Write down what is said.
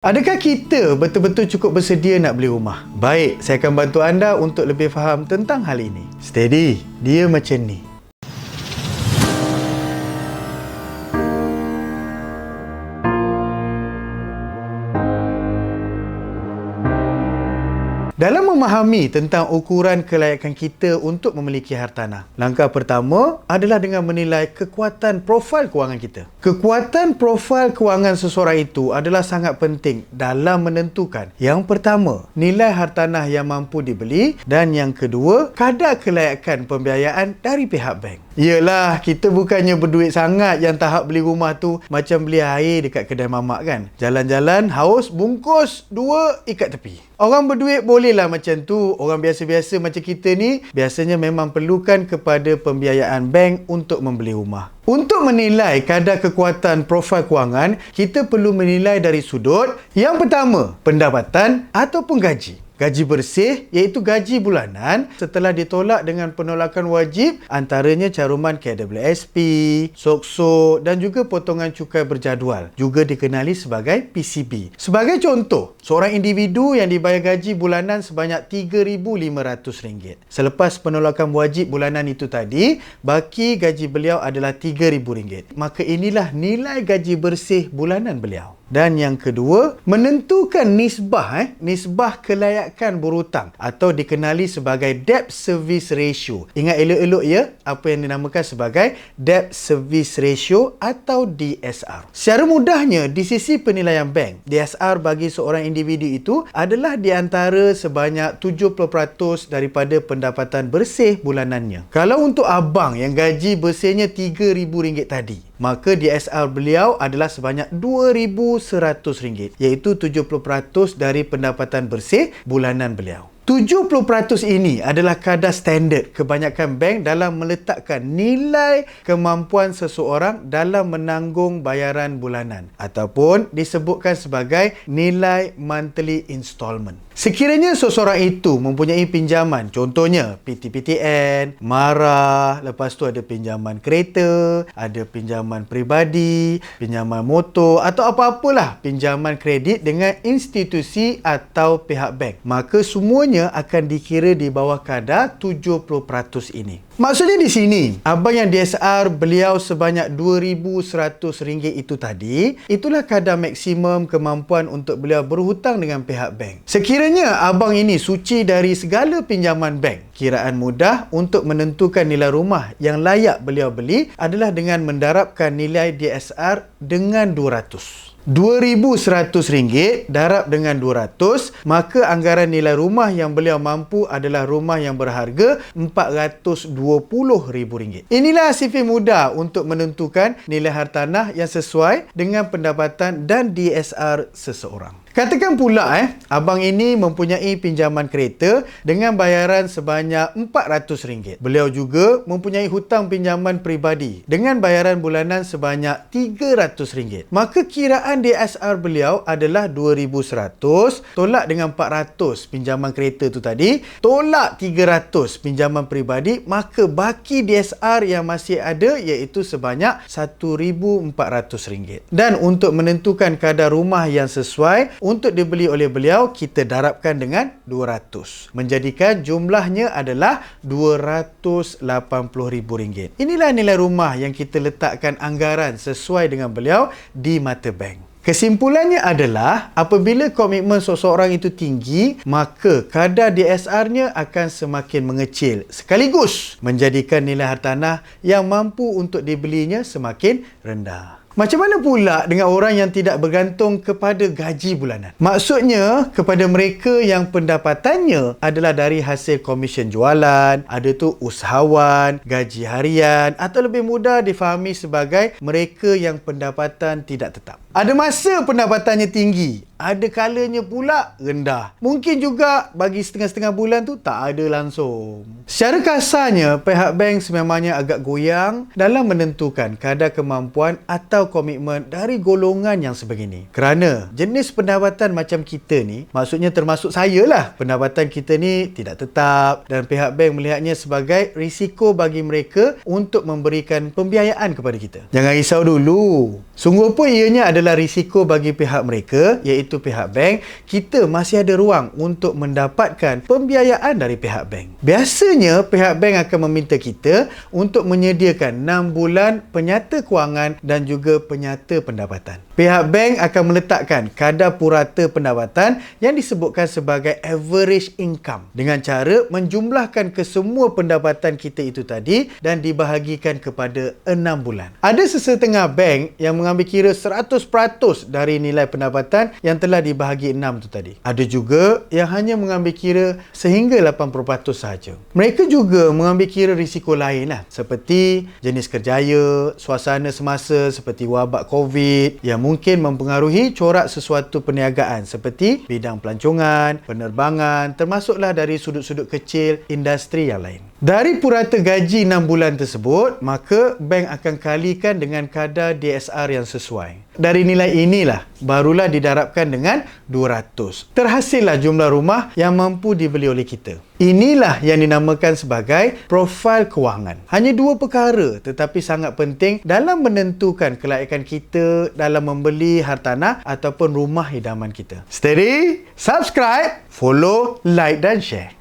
Adakah kita betul-betul cukup bersedia nak beli rumah? Baik, saya akan bantu anda untuk lebih faham tentang hal ini. Steady, dia macam ni. Dalam memahami tentang ukuran kelayakan kita untuk memiliki hartanah, langkah pertama adalah dengan menilai kekuatan profil kewangan kita. Kekuatan profil kewangan seseorang itu adalah sangat penting dalam menentukan, yang pertama, nilai hartanah yang mampu dibeli, dan yang kedua, kadar kelayakan pembiayaan dari pihak bank. Yelah, kita bukannya berduit sangat yang tahap beli rumah tu macam beli air dekat kedai mamak kan. Jalan-jalan, haus, bungkus, 2, ikat tepi. Orang berduit bolehlah macam tu. Orang biasa-biasa macam kita ni biasanya memang perlukan kepada pembiayaan bank untuk membeli rumah. Untuk menilai kadar kekuatan profil kewangan, kita perlu menilai dari sudut yang pertama, pendapatan ataupun gaji. Gaji bersih iaitu gaji bulanan setelah ditolak dengan penolakan wajib antaranya caruman KWSP, SOKSO dan juga potongan cukai berjadual, juga dikenali sebagai PCB. Sebagai contoh, seorang individu yang dibayar gaji bulanan sebanyak RM3,500. Selepas penolakan wajib bulanan itu tadi, baki gaji beliau adalah RM3,000. Maka inilah nilai gaji bersih bulanan beliau. Dan yang kedua, menentukan nisbah kelayakan berhutang atau dikenali sebagai debt service ratio. Ingat elok-elok ya, apa yang dinamakan sebagai debt service ratio atau DSR. Secara mudahnya, di sisi penilaian bank, DSR bagi seorang individu itu adalah di antara sebanyak 70% daripada pendapatan bersih bulanannya. Kalau untuk abang yang gaji bersihnya RM3,000 tadi, maka DSR beliau adalah sebanyak RM2,100, iaitu 70% dari pendapatan bersih bulanan beliau. 70% ini adalah kadar standard kebanyakan bank dalam meletakkan nilai kemampuan seseorang dalam menanggung bayaran bulanan ataupun disebutkan sebagai nilai monthly installment. Sekiranya seseorang itu mempunyai pinjaman, contohnya PTPTN, MARA, lepas tu ada pinjaman kereta, ada pinjaman peribadi, pinjaman motor atau apa-apalah pinjaman kredit dengan institusi atau pihak bank, maka semuanya akan dikira di bawah kadar 70% ini. Maksudnya di sini, abang yang DSR beliau sebanyak RM2,100 itu tadi, itulah kadar maksimum kemampuan untuk beliau berhutang dengan pihak bank. Sekiranya abang ini suci dari segala pinjaman bank, kiraan mudah untuk menentukan nilai rumah yang layak beliau beli adalah dengan mendarabkan nilai DSR dengan 200. RM2,100 darab dengan 200, maka anggaran nilai rumah yang beliau mampu adalah rumah yang berharga RM420,000. Inilah sifat mudah untuk menentukan nilai hartanah yang sesuai dengan pendapatan dan DSR seseorang. Katakan pula abang ini mempunyai pinjaman kereta dengan bayaran sebanyak RM400. Beliau juga mempunyai hutang pinjaman peribadi dengan bayaran bulanan sebanyak RM300. Maka kiraan DSR beliau adalah RM2,100 tolak dengan RM400 pinjaman kereta tu tadi, tolak RM300 pinjaman peribadi, maka baki DSR yang masih ada iaitu sebanyak RM1,400. Dan untuk menentukan kadar rumah yang sesuai untuk dibeli oleh beliau, kita darabkan dengan 200. Menjadikan jumlahnya adalah RM280,000. Inilah nilai rumah yang kita letakkan anggaran sesuai dengan beliau di mata bank. Kesimpulannya adalah apabila komitmen seseorang itu tinggi, maka kadar DSR-nya akan semakin mengecil, sekaligus menjadikan nilai hartanah yang mampu untuk dibelinya semakin rendah. Macam mana pula dengan orang yang tidak bergantung kepada gaji bulanan? Maksudnya, kepada mereka yang pendapatannya adalah dari hasil komisen jualan, ada tu usahawan, gaji harian atau lebih mudah difahami sebagai mereka yang pendapatan tidak tetap. Ada masa pendapatannya tinggi, ada kalanya pula rendah. Mungkin juga bagi setengah-setengah bulan tu tak ada langsung. Secara kasarnya, pihak bank sememangnya agak goyang dalam menentukan kadar kemampuan atau komitmen dari golongan yang sebegini. Kerana jenis pendapatan macam kita ni, maksudnya termasuk saya lah, pendapatan kita ni tidak tetap dan pihak bank melihatnya sebagai risiko bagi mereka untuk memberikan pembiayaan kepada kita. Jangan risau dulu. Sungguh pun ianya ada adalah risiko bagi pihak mereka, iaitu pihak bank, kita masih ada ruang untuk mendapatkan pembiayaan dari pihak bank. Biasanya, pihak bank akan meminta kita untuk menyediakan 6 bulan penyata kewangan dan juga penyata pendapatan. Pihak bank akan meletakkan kadar purata pendapatan yang disebutkan sebagai average income dengan cara menjumlahkan kesemua pendapatan kita itu tadi dan dibahagikan kepada 6 bulan. Ada sesetengah bank yang mengambil kira 100% dari nilai pendapatan yang telah dibahagi 6 tu tadi. Ada juga yang hanya mengambil kira sehingga 80% sahaja. Mereka juga mengambil kira risiko lain seperti jenis kerjaya, suasana semasa seperti wabak COVID yang mungkin mempengaruhi corak sesuatu perniagaan seperti bidang pelancongan, penerbangan, termasuklah dari sudut-sudut kecil industri yang lain. Dari purata gaji 6 bulan tersebut, maka bank akan kalikan dengan kadar DSR yang sesuai. Dari nilai inilah, barulah didarabkan dengan 200. Terhasillah jumlah rumah yang mampu dibeli oleh kita. Inilah yang dinamakan sebagai profil kewangan. Hanya 2 perkara tetapi sangat penting dalam menentukan kelayakan kita dalam membeli hartanah ataupun rumah idaman kita. Steady, subscribe, follow, like dan share.